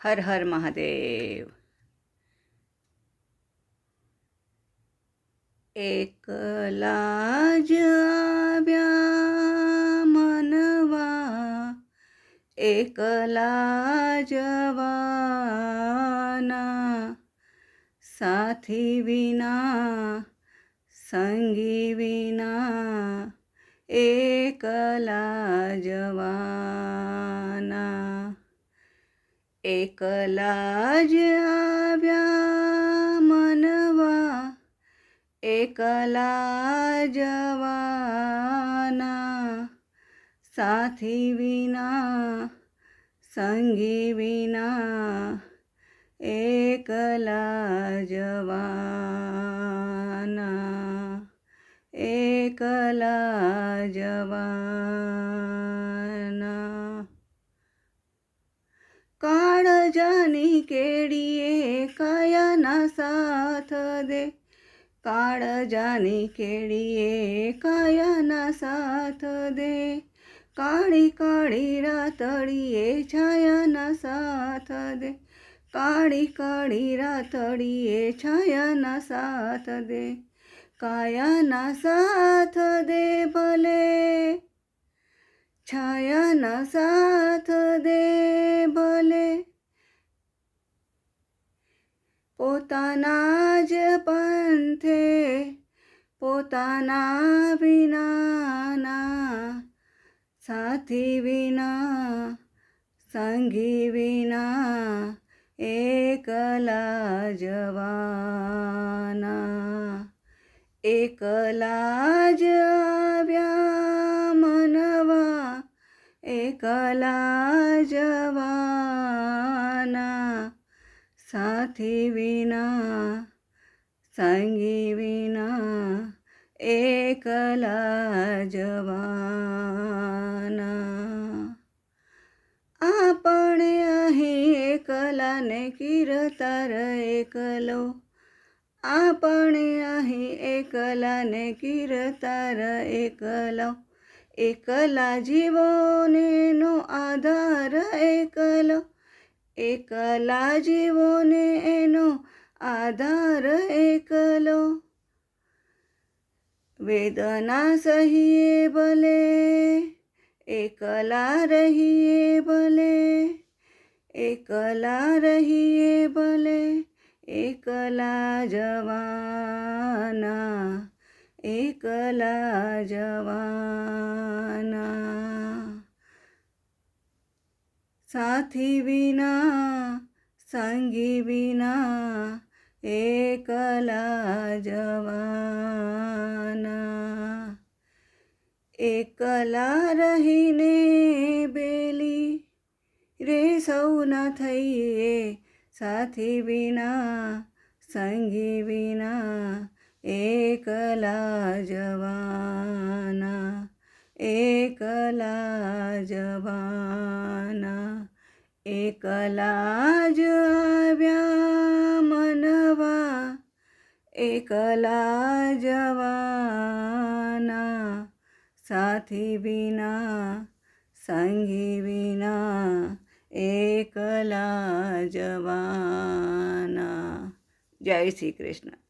હર હર મહાદેવ. એકલા જ આવ્યા મનવા, એકલા જવાના, સાથી વિના સંગી વિના, એકલા જવાના. એકલા જ આવ્યા મનવા, એકલા જવાના, સાથી વિના સંગી વિના, એકલા જવાના, એકલા જવાના. કાળજાની કેડીએ કાયાના સાથ દે, કાળજાની કેડીએ કાયાના સાથ દે, કાળી કાળી રાતડીએ છાયાના સાથ દે, કાળી કાળી રાતડીએ છાયાના સાથ દે, કાયાના સાથ દે ભલે, છાયાના સાથ દે ભલે, પોતાના જ પંથે પોતાના વિનાના, સાથી વિના સંગી વિના, એકલા જવાના. એકલા જ આવ્યા મનવા, એકલા જવાના, સાથી વિના સંગી વિના, એકલા જવાના. આપણે અહીં એકલા ને કીર્તર એકલો, આપણે અહીં એકલા ને કીર્તર એકલો, એકલા જીવોને નો આધાર એકલો, એકલા જીવોને એનો આધાર એકલો. વેદના સહીએ ભલે, એકલા રહીએ ભલે, એકલા રહીએ ભલે, એકલા જવાના, એકલા જવાના. સાથી વિના સંગી વિના, એકલા જવાના. એકલા રહીને બેલી રે સૌ ના થઈએ, સાથી વિના સંગી વિના, એકલા જવાના, એકલા જવાના. એકલા જ આવ્યા મનવા, એકલા જવાના, સાથી વિના સંગી વિના, એકલા જવાના. જય શ્રી કૃષ્ણ.